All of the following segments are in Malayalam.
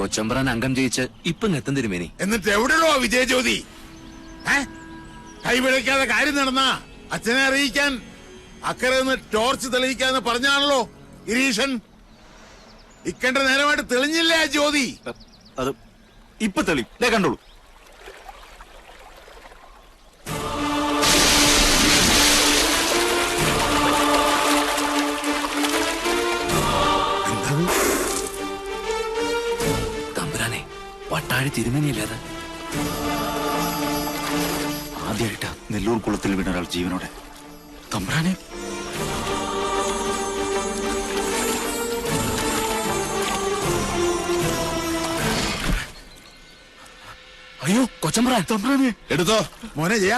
കൊച്ചമ്പ്രാൻ അംഗം ജയിച്ച് ഇപ്പൊ എത്തും തിരുമേനി. എന്നിട്ട് എവിടെയോ വിജയജ്യോതി? കൈവിളയ്ക്കാതെ കാര്യം നടന്ന അച്ഛനെ അറിയിക്കാൻ അക്കരെ നിന്ന് ടോർച്ച് തെളിയിക്കാന്ന് പറഞ്ഞാണല്ലോ ഗിരീഷൻ. ഇക്കണ്ട നേരമായിട്ട് തെളിഞ്ഞില്ലേ ആ ജ്യോതി? അത് ഇപ്പൊ തെളി കണ്ടോളൂ. തമ്പുരാനെ, വട്ടാഴി തിരുമേനിയല്ലാതെ ആദ്യമായിട്ടാ നെല്ലൂർ കുളത്തിൽ വീണ ഒരാൾ ജീവനോടെ. തമ്പുരാനെ, അയ്യോ കൊച്ചമ്പ്രാൻ, തമ്പുരാനെ എടുത്തോ മോനെ. ജയ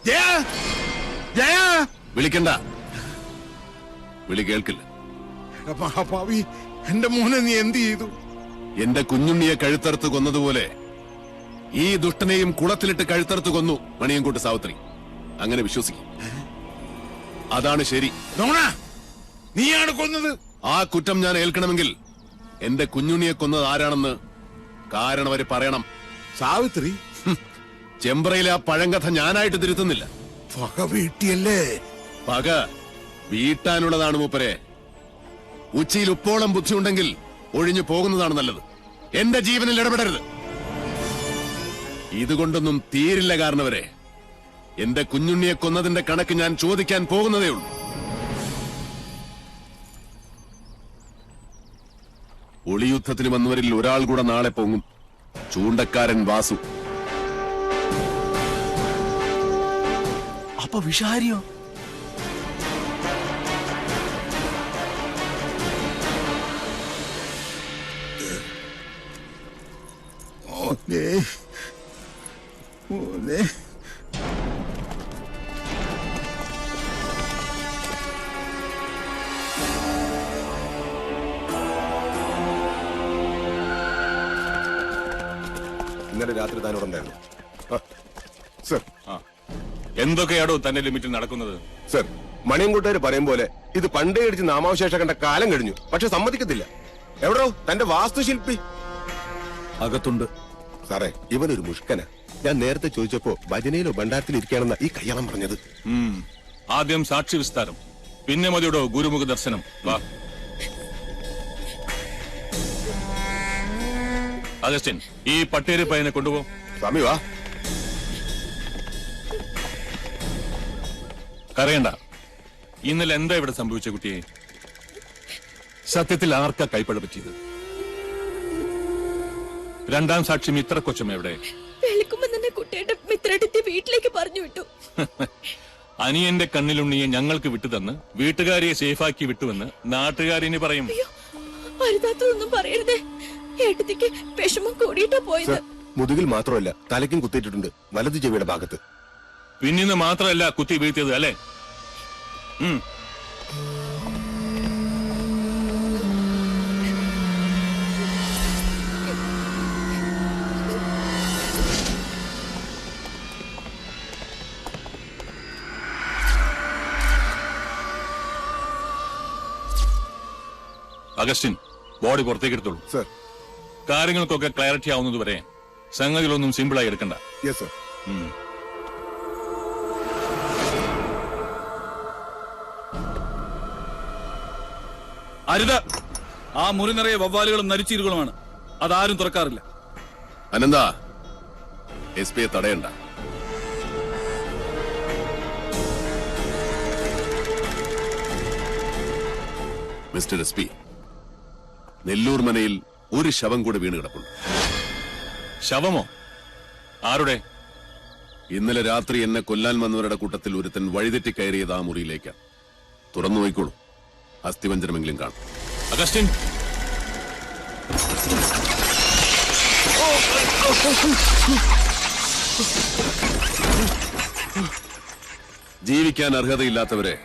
ജയ ജയ വിളിക്കണ്ട, വിളി കേൾക്കില്ല. മഹാഭാവി, എന്റെ മോനെ നീ എന്ത് ചെയ്തു? എന്റെ കുഞ്ഞുണ്ണിയെ കഴുത്തറുത്ത് കൊന്നതുപോലെ ഈ ദുഷ്ടനെയും കുളത്തിലിട്ട് കഴുത്തറുത്ത് കൊന്നു മണിയൻകൂട്ട് സാവിത്രി. അങ്ങനെ വിശ്വസിക്കും, അതാണ് ശരി. നീയാണ് കൊന്നത്. ആ കുറ്റം ഞാൻ ഏൽക്കണമെങ്കിൽ എന്റെ കുഞ്ഞുണ്ണിയെ കൊന്നത് ആരാണെന്ന് കാരണം അവര് പറയണം. സാവിത്രി? ചെമ്പ്രയിലെ ആ പഴങ്കഥ ഞാനായിട്ട് തിരുത്തുന്നില്ല. പക വീട്ടിയല്ലേ? പക വീട്ടാനുള്ളതാണ് മൂപ്പരെ. ഉച്ചയിൽ ഉപ്പോളം ബുദ്ധിയുണ്ടെങ്കിൽ ഒഴിഞ്ഞു പോകുന്നതാണ് നല്ലത്. എന്റെ ജീവനിൽ ഇടപെടരുത്. ഇതുകൊണ്ടൊന്നും തീരില്ല കാരണവരെ. എന്റെ കുഞ്ഞുണ്ണിയെ കൊന്നതിന്റെ കണക്ക് ഞാൻ ചോദിക്കാൻ പോകുന്നതേ ഉള്ളൂ. ഒളിയുദ്ധത്തിന് വന്നവരിൽ ഒരാൾ കൂടെ നാളെ പൊങ്ങും. ചൂണ്ടക്കാരൻ വാസു. അപ്പൊ വിഷാരിയോ? ഇന്നലെ രാത്രി താനോടുണ്ടായിരുന്നു. സർ, എന്തൊക്കെയാണോ തന്റെ ലിമിറ്റിൽ നടക്കുന്നത്? സർ, മണിയൻകൂട്ടുകാർ പറയും പോലെ ഇത് പണ്ടേ അടിച്ച് നാമാവശേഷം കണ്ട കാലം കഴിഞ്ഞു. പക്ഷെ സമ്മതിക്കത്തില്ല. എവിടോ തന്റെ വാസ്തുശില്പി? അകത്തുണ്ട്. സാറേ, ഇവനൊരു മുഷ്കന. ഞാൻ നേരത്തെ ചോദിച്ചപ്പോ ഭജനയിലോ ഭണ്ഡാരത്തിൽ ഇരിക്കുകയാണെന്ന ഈ കയ്യാളം പറഞ്ഞത്. ആദ്യം സാക്ഷി വിസ്താരം, പിന്നെ മതിയോടോ ഗുരുമുഖ ദർശനം. വാ അഗസ്റ്റിൻ, ഈ പട്ടേരി പയ്യനെ കൊണ്ടുപോ. സ്വാമി വാ. കരയണ്ട. ഇന്നലെ എന്താ ഇവിടെ സംഭവിച്ച കുട്ടിയെ? സത്യത്തിൽ ആർക്കാ കൈപ്പഴ പറ്റിയത്? രണ്ടാം സാക്ഷി മിത്ര കൊച്ചമ്മ എവിടെ? കുട്ടിയുടെ മിത്രടുത്തി വീട്ടിലേക്ക് പറഞ്ഞു വിട്ടു. അനിയന്റെ കണ്ണിലുണ്ണിയെ ഞങ്ങൾക്ക് വിട്ടുതന്ന് വീട്ടുകാരിയെ സേഫാക്കി വിട്ടുവെന്ന് നാട്ടുകാരിനി പറയും. വലുതാത്തൊന്നും പറയരുതേ. ഏട്ടത്തിക്ക് വിഷമം കൂടിയിട്ടാ പോയത്. മുതുകിൽ മാത്രമല്ല, തലയ്ക്കും കുത്തിയിട്ടുണ്ട്, വലതു ചെവിയുടെ ഭാഗത്ത്. പിന്നിന്ന് മാത്രമല്ല കുത്തി വീഴ്ത്തിയത് അല്ലേ? അഗസ്റ്റിൻ, ബോഡി പുറത്തേക്ക് എടുത്തോളൂ. സർ. കാര്യങ്ങൾക്കൊക്കെ ക്ലാരിറ്റി ആവുന്നത് വരെ സംഗതികളൊന്നും സിമ്പിളായി എടുക്കണ്ട. Yes sir. അരുത്. ആ മുറി നിറയെ വവ്വാലുകളും നരിച്ചീരുകളുമാണ്. അതാരും തുറക്കാറില്ല. അനന്ത, എസ് പിയെ തടയണ്ട. മിസ്റ്റർ എസ് പി, നെല്ലൂർ മനയിൽ ഒരു ശവം കൂടെ വീണ് കിടപ്പുണ്ട്. ശവമോ? ആരുടെ? ഇന്നലെ രാത്രി എന്നെ കൊല്ലാൻ വന്നവരുടെ കൂട്ടത്തിൽ ഒരുത്തൻ വഴിതെറ്റി കയറിയത് ആ മുറിയിലേക്കാണ്. തുറന്നു നോയിക്കോളൂ, അസ്ഥിവഞ്ചനമെങ്കിലും കാണും. അഗസ്റ്റിൻ, ജീവിക്കാൻ അർഹതയില്ലാത്തവരെ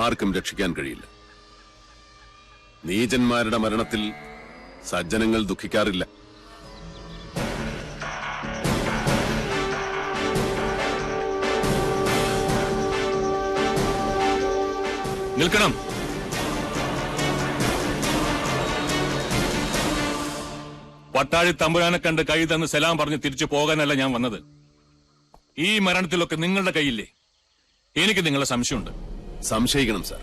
ആർക്കും രക്ഷിക്കാൻ കഴിയില്ല. നീചന്മാരുടെ മരണത്തിൽ സജ്ജനങ്ങൾ ദുഃഖിക്കാറില്ല. നിൽക്കണം. പട്ടാഴി തമ്പുരാനെ കണ്ട് കൈ തന്ന് സലാം പറഞ്ഞ് തിരിച്ചു പോകാനല്ല ഞാൻ വന്നത്. ഈ മരണത്തിലൊക്കെ നിങ്ങളുടെ കൈയില്ലേ? എനിക്ക് നിങ്ങളെ സംശയമുണ്ട്. സംശയിക്കണം സാർ.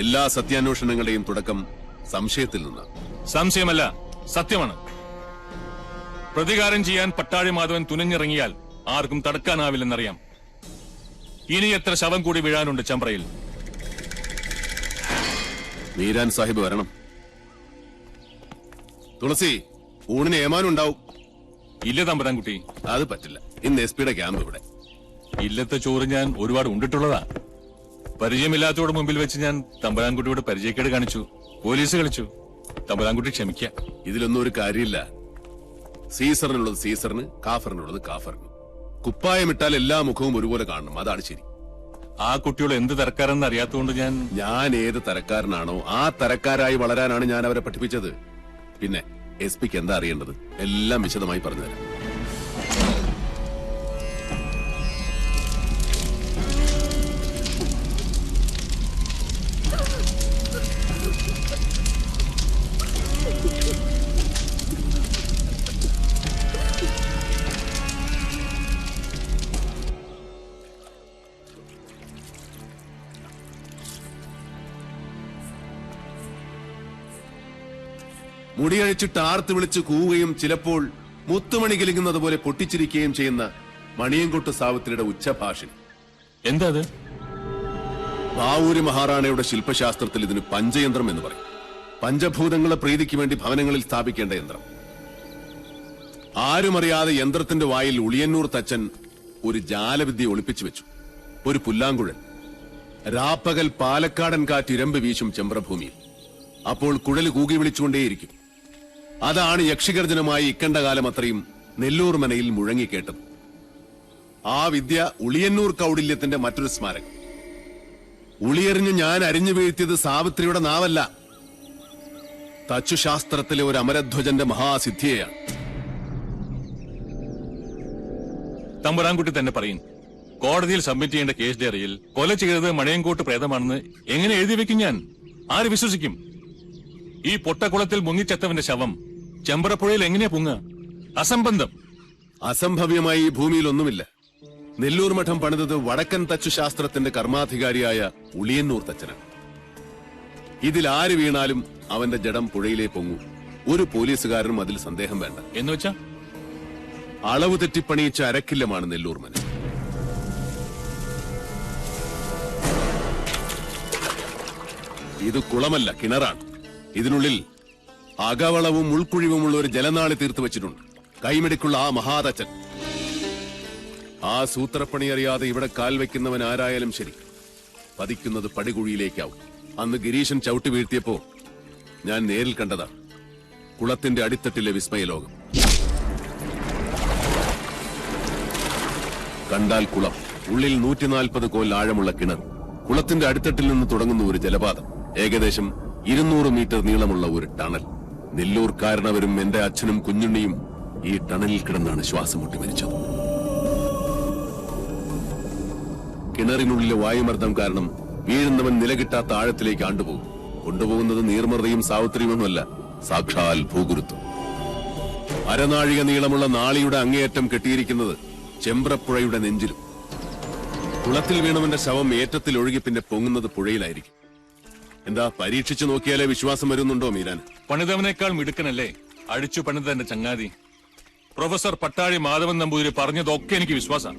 എല്ലാ സത്യാന്വേഷണങ്ങളുടെയും തുടക്കം സംശയത്തിൽ നിന്നാണ്. സംശയമല്ല, സത്യമാണ്. പ്രതികാരം ചെയ്യാൻ പട്ടാഴി മാധവൻ തുനിഞ്ഞിറങ്ങിയാൽ ആർക്കും തടുക്കാനാവില്ലെന്നറിയാം. ഇനി എത്ര ശവം കൂടി വീഴാനുണ്ട് ചമ്പ്രയിൽ? മീരാൻ സാഹിബ് വരണം. തുളസി, ഊണിന് ഏമാനുണ്ടാവും. ഇല്ല തമ്പുരാൻകുട്ടി, അത് പറ്റില്ല. ഇന്ന് SP യുടെ ക്യാമ്പ് ഇവിടെ. ഇല്ലത്തെ ചോറ് ഞാൻ ഒരുപാട് ഉണ്ടിട്ടുള്ളതാ. പരിചയമില്ലാത്തവരുടെ മുമ്പിൽ വെച്ച് ഞാൻ തമ്പുരാൻകുട്ടിയോട് പരിചയക്കേട് കാണിച്ചു, പോലീസ് കളിച്ചു. തമ്പുരാൻകുട്ടി ക്ഷമിക്ക. ഇതിലൊന്നും ഒരു കാര്യമില്ല. സീസറിനുള്ളത് സീസറിന്, കാഫറിനുള്ളത് കാഫറിന്. കുപ്പായമിട്ടാൽ എല്ലാ മുഖവും ഒരുപോലെ കാണണം, അതാണ് ശരി. ആ കുട്ടിയോട് എന്ത് തരക്കാരെന്ന് അറിയാത്തതുകൊണ്ട് ഞാൻ ഏത് തരക്കാരനാണോ ആ തരക്കാരായി വളരാനാണ് ഞാൻ അവരെ പഠിപ്പിച്ചത്. പിന്നെ SP-ക്ക് എന്താ അറിയേണ്ടത്? എല്ലാം വിശദമായി പറഞ്ഞുതരാം. മുടിയഴിച്ചിട്ട് ആർത്ത് വിളിച്ച് കൂവുകയും ചിലപ്പോൾ മുത്തുമണി കിലുങ്ങുന്നത് പോലെ പൊട്ടിച്ചിരിക്കുകയും ചെയ്യുന്ന മണിയൻകൊട്ട് സാവിത്രിയുടെ ഉച്ചഭാഷിണി. എന്താ അത്? ബാവൂരി മഹാറാണയുടെ ശില്പശാസ്ത്രത്തിൽ ഇതിന് പഞ്ചയന്ത്രം എന്ന് പറയും. പഞ്ചഭൂതങ്ങളെ പ്രീതിക്ക് വേണ്ടി ഭവനങ്ങളിൽ സ്ഥാപിക്കേണ്ട യന്ത്രം. ആരുമറിയാതെ യന്ത്രത്തിന്റെ വായിൽ ഉളിയന്നൂർ തച്ചൻ ഒരു ജാലവിദ്യ ഒളിപ്പിച്ചു വെച്ചു. ഒരു പുല്ലാങ്കുഴൽ. രാപ്പകൽ പാലക്കാടൻ കാറ്റ് ഇരമ്പ് വീശും ചെമ്പ്രഭൂമിയിൽ. അപ്പോൾ കുഴൽ കൂകി വിളിച്ചുകൊണ്ടേയിരിക്കും. അതാണ് യക്ഷിഗർജനമായി ഇക്കണ്ട കാലം അത്രയും നെല്ലൂർ മനയിൽ മുഴങ്ങിക്കേട്ടത്. ആ വിദ്യ ഉളിയന്നൂർ കൗടില്യത്തിന്റെ മറ്റൊരു സ്മാരകം. ഉളിയെറിഞ്ഞ് ഞാൻ അരിഞ്ഞു വീഴ്ത്തിയത് സാവിത്രിയുടെ നാവല്ല, തച്ചുശാസ്ത്രത്തിലെ ഒരു അമരധ്വജന്റെ മഹാസിദ്ധിയെയാണ്. തമ്പുരാൻകുട്ടി തന്നെ പറയും. കോടതിയിൽ സബ്മിറ്റ് ചെയ്യേണ്ട കേസ് ഡയറിയിൽ കൊല ചെയ്തത് മണിയൻകോട്ട് പ്രേതമാണെന്ന് എങ്ങനെ എഴുതി വെക്കും ഞാൻ? ആര് വിശ്വസിക്കും? ഈ പൊട്ടക്കുളത്തിൽ മുങ്ങിച്ചത്തവന്റെ ശവം ചെമ്പ്രപ്പുഴയിൽ എങ്ങനെയാ പൊങ്ങുക? അസംബന്ധം. അസംഭവ്യമായി ഈ ഭൂമിയിൽ ഒന്നുമില്ല. നെല്ലൂർ മഠം പണിതത് വടക്കൻ തച്ചുശാസ്ത്രത്തിന്റെ കർമാധികാരിയായ ഉളിയന്നൂർ തച്ചനാണ്. ഇതിൽ ആര് വീണാലും അവന്റെ ജഡം പുഴയിലേ പൊങ്ങൂ. ഒരു പോലീസുകാരനും അതിൽ സന്ദേഹം വേണ്ട. എന്നുവെച്ചാ അളവ് തെറ്റിപ്പണിയിച്ച അരക്കില്ലമാണ് നെല്ലൂർ മന. ഇത് കുളമല്ല, കിണറാണ്. ഇതിനുള്ളിൽ അകവളവും ഉൾക്കുഴിവുമുള്ള ഒരു ജലനാളി തീർത്തു വെച്ചിട്ടുണ്ട്. കൈമിടിക്കുള്ള ആ മഹാതച്ചൻ. ആ സൂത്രപ്പണി അറിയാതെ ഇവിടെ കാൽ വയ്ക്കുന്നവൻ ആരായാലും ശരി, പതിക്കുന്നത് പടികുഴിയിലേക്കാവും. അന്ന് ഗിരീശൻ ചവിട്ടി വീഴ്ത്തിയപ്പോ ഞാൻ നേരിൽ കണ്ടതാണ് കുളത്തിന്റെ അടിത്തട്ടിലെ വിസ്മയലോകം. കണ്ടാൽ കുളം, ഉള്ളിൽ 140 കോൽ ആഴമുള്ള കിണർ, കുളത്തിന്റെ അടിത്തട്ടിൽ നിന്ന് തുടങ്ങുന്ന ഒരു ജലപാതം, ഏകദേശം 200 മീറ്റർ നീളമുള്ള ഒരു ടണൽ. നെല്ലൂർക്കാരനവരും എന്റെ അച്ഛനും കുഞ്ഞുണ്ണിയും ഈ ടണലിൽ കിടന്നാണ് ശ്വാസം മുട്ടി മരിച്ചത്. കിണറിനുള്ളിലെ വായുമർദ്ദം കാരണം വീഴുന്നവൻ നിലകിട്ടാത്ത ആഴത്തിലേക്ക് ആണ്ടുപോകും. കൊണ്ടുപോകുന്നത് നീർമൃതയും സാവിത്രിയുമൊന്നുമല്ല, സാക്ഷാൽ ഭൂഗുരുത്വം. അരനാഴിക നീളമുള്ള നാളിയുടെ അങ്ങേയറ്റം കെട്ടിയിരിക്കുന്നത് ചെമ്പ്രപ്പുഴയുടെ നെഞ്ചിലും. കുളത്തിൽ വീണവന്റെ ശവം ഏറ്റത്തിൽ ഒഴുകി പിന്നെ പൊങ്ങുന്നത് പുഴയിലായിരിക്കും. എന്താ, പരീക്ഷിച്ചു നോക്കിയാലേ വിശ്വാസം വരുന്നുണ്ടോ മീരാൻ? പണിതവനേക്കാൾ മിടുക്കനല്ലേ അടിച്ചു പണിതന്റെ ചങ്ങാതി? പ്രൊഫസർ പട്ടാഴി മാധവൻ നമ്പൂതിരി പറഞ്ഞതൊക്കെ എനിക്ക് വിശ്വാസം.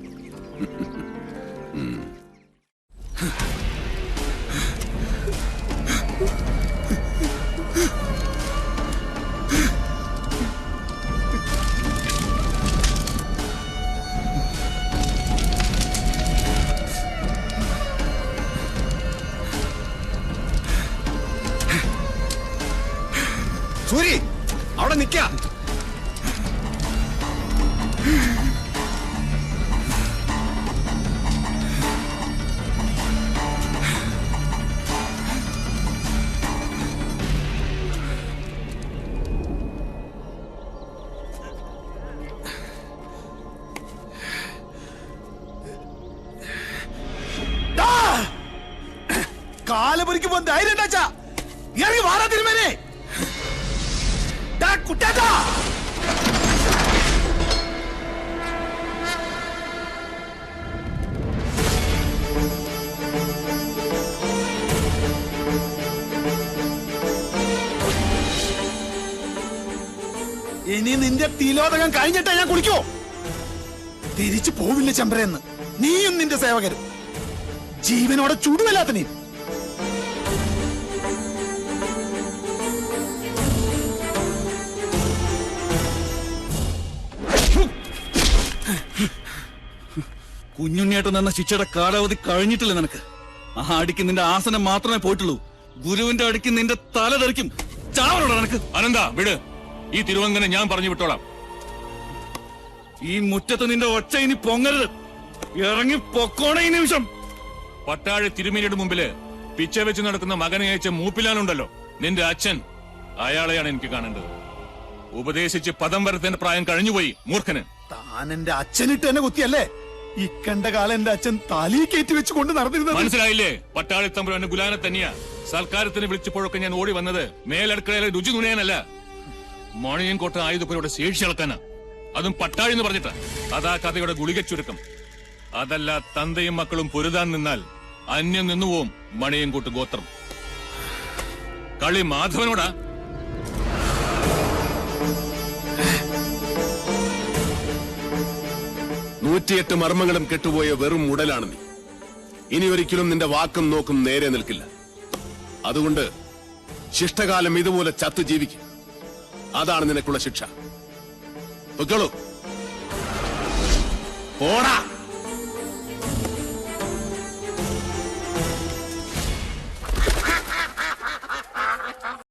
സൂരി, അവിടെ നിക്ക. കാലപൊരിക്കുമ്പോ ധൈര്യം ഉണ്ടാച്ചാ ഇറങ്ങി വാറാ തിരുമേനെ. കുട്ടാ ഇനി നിന്റെ തിലോദകം കഴിഞ്ഞിട്ടാ ഞാൻ കുളിക്കോ? തിരിച്ചു പോവില്ല ചെമ്പ്രയെന്ന് നീയും നിന്റെ സേവകരും ജീവനോടെ ചുടുവല്ലാത്തനെയും. കുഞ്ഞുണ്ണിയേട്ടൻ എന്ന ശിക്ഷയുടെ കാലാവധി കഴിഞ്ഞിട്ടില്ല നിനക്ക്. ആ അടിക്ക് നിന്റെ ആസനം മാത്രമേ പോയിട്ടുള്ളൂ. ഗുരുവിന്റെ അടിക്ക് നിന്റെ തല തെറിക്കും. ചാവലോടാ നിനക്ക്. അനന്ത വിട്, ഈ തിരുവങ്കനെ ഞാൻ പറഞ്ഞു വിട്ടോളാം. ഈ മുറ്റത്ത് നിന്റെ ഒച്ച ഇനി പൊങ്ങരുത്. ഇറങ്ങി പൊക്കോണ ഈ നിമിഷം. പട്ടാഴ തിരുമേനിയുടെ മുമ്പില് പിച്ച വെച്ച് നടക്കുന്ന മകനെ അയച്ച മൂപ്പിലാനുണ്ടല്ലോ നിന്റെ അച്ഛൻ, അയാളെയാണ് എനിക്ക് കാണേണ്ടത്. ഉപദേശിച്ച് പദം വരത്തേണ്ട പ്രായം കഴിഞ്ഞുപോയി മൂർഖന്. താൻ എന്റെ അച്ഛനിട്ട് എന്നെ കുത്തിയല്ലേ ഇക്കണ്ട കാലം എന്റെ അച്ഛൻ തലി കയറ്റി വെച്ച് കൊണ്ട് നടന്നിരുന്നത്? മനസ്സിലായില്ലേ? പട്ടാളിത്തമ്പുരാന്റെ ഗുലാനെ തന്നെയാ. സൽക്കാരത്തിന് വിളിച്ചപ്പോഴൊക്കെ ഞാൻ ഓടി വന്നത് മേലടുക്കളയിലെ രുചി നുണയാനല്ല, മണിയൻകോട്ട ആയുധപ്പുരയുടെ ശേഷി അളക്കാനാ. അതും പട്ടാഴി എന്ന് പറഞ്ഞിട്ടാ. അതാ കഥയുടെ ഗുളിക ചുരുക്കം. അതല്ല, തന്തയും മക്കളും പൊരുതാൻ നിന്നാൽ അന്യം നിന്നുപോവും മണിയൻകോട്ട് ഗോത്രം. കളി മാധവനോടാ. നൂറ്റിയെട്ട് മർമ്മങ്ങളും കെട്ടുപോയ വെറും ഉടലാണ് നീ. ഇനി ഒരിക്കലും നിന്റെ വാക്കും നോക്കും നേരെ നിൽക്കില്ല. അതുകൊണ്ട് ശിഷ്ടകാലം ഇതുപോലെ ചത്തു ജീവിക്കും. അതാണ് നിനക്കുള്ള ശിക്ഷ. പൊയ്ക്കോളൂ. പോടാ.